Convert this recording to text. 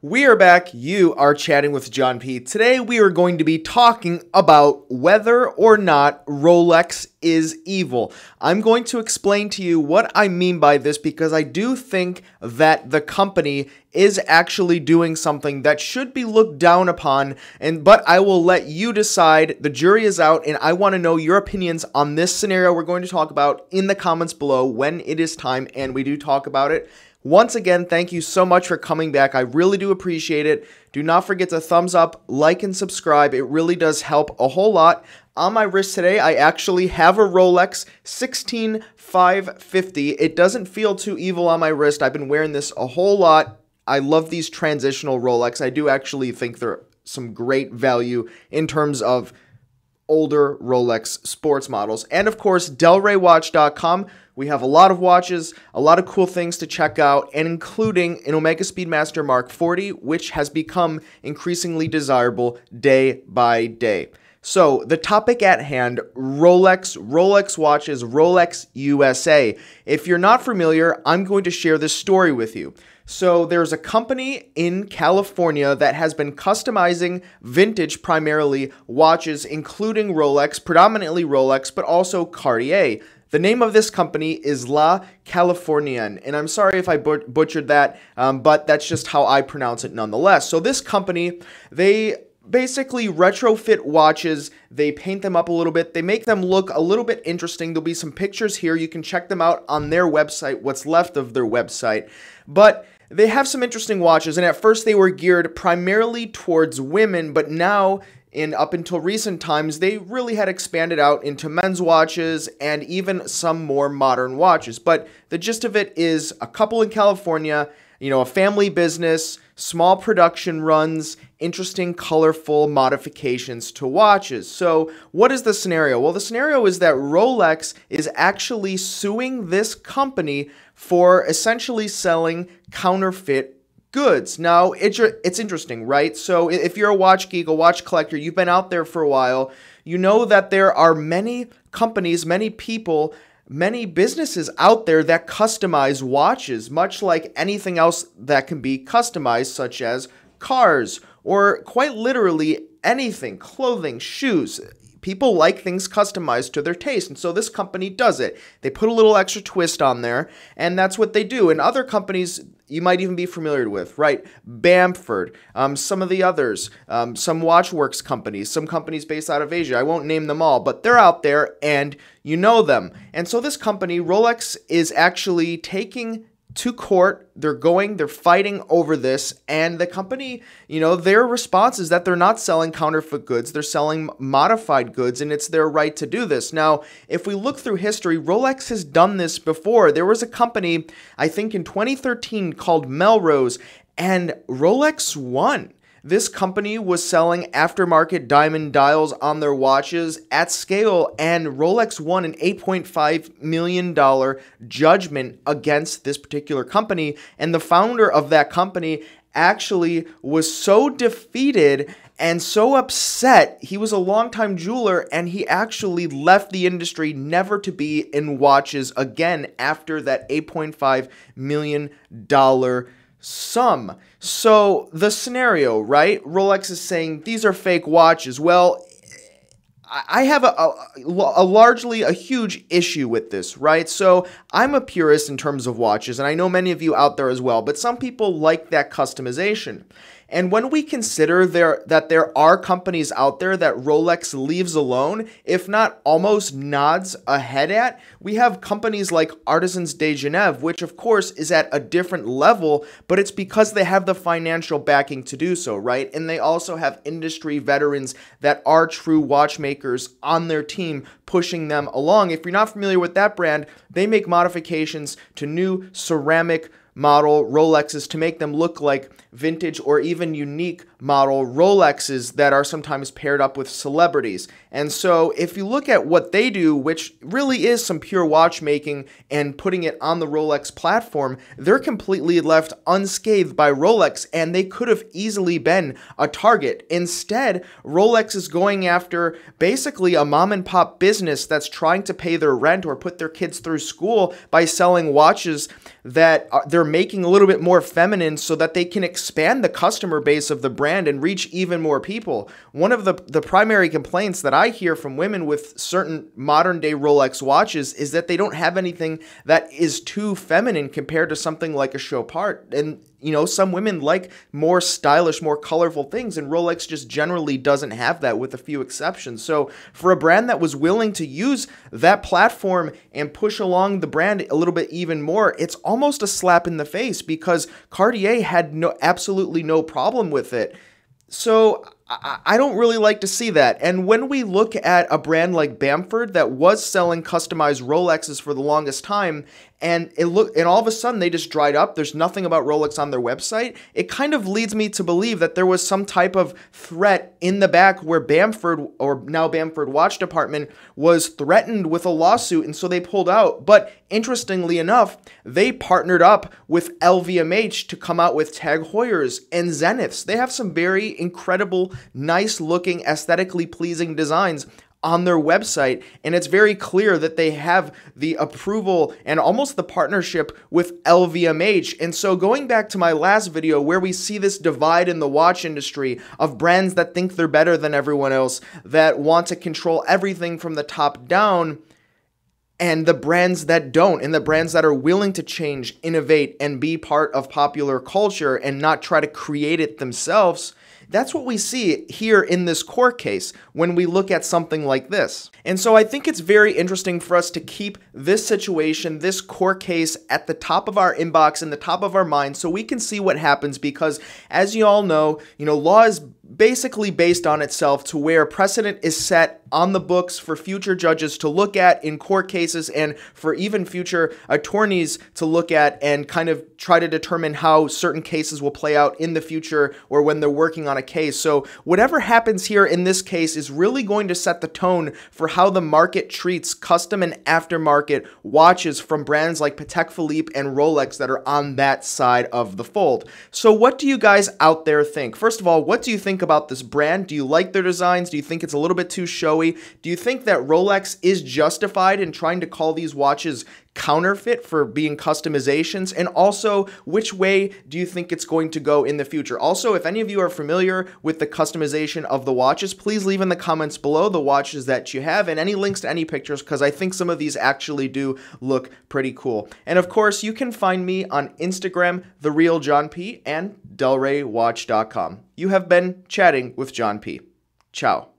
We are back. You are chatting with John P. Today we are going to be talking about whether or not Rolex is evil. I'm going to explain to you what I mean by this because I do think that the company is actually doing something that should be looked down upon, but I will let you decide. The jury is out, and I want to know your opinions on this scenario we're going to talk about in the comments below when it is time, and we do talk about it. Once again, thank you so much for coming back. I really do appreciate it. Do not forget to thumbs up, like, and subscribe. It really does help a whole lot. On my wrist today, I actually have a Rolex 16550. It doesn't feel too evil on my wrist. I've been wearing this a whole lot. I love these transitional Rolex. I do actually think they're some great value in terms of older Rolex sports models. And of course, delraywatch.com. We have a lot of watches, a lot of cool things to check out, and including an Omega Speedmaster Mark 40, which has become increasingly desirable day by day. So, the topic at hand, Rolex watches, Rolex USA. If you're not familiar, I'm going to share this story with you. So there's a company in California that has been customizing vintage, primarily watches, including Rolex, predominantly Rolex, but also Cartier. The name of this company is La Californienne, and I'm sorry if I butchered that, but that's just how I pronounce it nonetheless. So this company, they basically retrofit watches, they paint them up a little bit, they make them look a little bit interesting. There'll be some pictures here, you can check them out on their website, what's left of their website, but they have some interesting watches, and at first they were geared primarily towards women, but now, up until recent times, they really had expanded out into men's watches and even some more modern watches. But the gist of it is a couple in California, a family business, small production runs, interesting, colorful modifications to watches. So what is the scenario? Well, the scenario is that Rolex is actually suing this company for essentially selling counterfeit goods. Now, it's interesting, right? So if you're a watch geek, a watch collector, you've been out there for a while, you know that there are many companies, many people, many businesses out there that customize watches, much like anything else that can be customized, such as cars, or quite literally anything, clothing, shoes. People like things customized to their taste, and so this company does it. They put a little extra twist on there, and that's what they do. And other companies you might even be familiar with, right? Bamford, some of the others, some watchworks companies, some companies based out of Asia. I won't name them all, but they're out there, and you know them. And so this company, Rolex, is actually taking to court. They're fighting over this, and the company, their response is that they're not selling counterfeit goods, they're selling modified goods, and it's their right to do this. Now, if we look through history, Rolex has done this before. There was a company, I think in 2013, called Melrose, and Rolex won. This company was selling aftermarket diamond dials on their watches at scale, and Rolex won an $8.5 million judgment against this particular company, and the founder of that company actually was so defeated and so upset. He was a longtime jeweler, and he actually left the industry never to be in watches again after that $8.5 million sum. So the scenario, right? Rolex is saying these are fake watches. Well, I have a huge issue with this, right? So I'm a purist in terms of watches, and I know many of you out there as well, but some people like that customization. And when we consider that there are companies out there that Rolex leaves alone, if not almost nods ahead at, we have companies like Artisans de Genève, which of course is at a different level, but it's because they have the financial backing to do so, right? And they also have industry veterans that are true watchmakers on their team pushing them along. If you're not familiar with that brand, they make modifications to new ceramic model Rolexes to make them look like vintage or even unique model Rolexes that are sometimes paired up with celebrities. And so if you look at what they do, which really is some pure watchmaking and putting it on the Rolex platform, they're completely left unscathed by Rolex, and they could have easily been a target. Instead, Rolex is going after basically a mom and pop business that's trying to pay their rent or put their kids through school by selling watches that they're making a little bit more feminine so that they can expand the customer base of the brand and reach even more people. One of the primary complaints that I hear from women with certain modern day Rolex watches is that they don't have anything that is too feminine compared to something like a Chopard. And you know, some women like more stylish, more colorful things, and Rolex just generally doesn't have that, with a few exceptions. So for a brand that was willing to use that platform and push along the brand a little bit even more, it's almost a slap in the face, because Cartier had absolutely no problem with it. So I don't really like to see that. And when we look at a brand like Bamford that was selling customized Rolexes for the longest time, and all of a sudden they just dried up, there's nothing about Rolex on their website, it kind of leads me to believe that there was some type of threat in the back where Bamford, or now Bamford Watch Department, was threatened with a lawsuit, and so they pulled out. But interestingly enough, they partnered up with LVMH to come out with Tag Heuers and Zeniths. They have some very incredible, nice looking, aesthetically pleasing designs on their website, and it's very clear that they have the approval and almost the partnership with LVMH. And so going back to my last video, where we see this divide in the watch industry of brands that think they're better than everyone else, that want to control everything from the top down, and the brands that don't, and the brands that are willing to change, innovate, and be part of popular culture and not try to create it themselves. That's what we see here in this court case when we look at something like this. And so I think it's very interesting for us to keep this situation, this court case, at the top of our inbox and the top of our mind, so we can see what happens, because as you all know, law is basically based on itself, to where precedent is set on the books for future judges to look at in court cases, and for even future attorneys to look at and kind of try to determine how certain cases will play out in the future, or when they're working on a case. So whatever happens here in this case is really going to set the tone for how the market treats custom and aftermarket watches from brands like Patek Philippe and Rolex that are on that side of the fold. So what do you guys out there think? First of all, what do you think about this brand? Do you like their designs? Do you think it's a little bit too showy? Do you think that Rolex is justified in trying to call these watches counterfeit for being customizations? And also, which way do you think it's going to go in the future? Also, if any of you are familiar with the customization of the watches, please leave in the comments below the watches that you have and any links to any pictures, because I think some of these actually do look pretty cool. And of course, you can find me on Instagram, TheRealJohnP, and DelReyWatch.com. You have been chatting with John P. Ciao.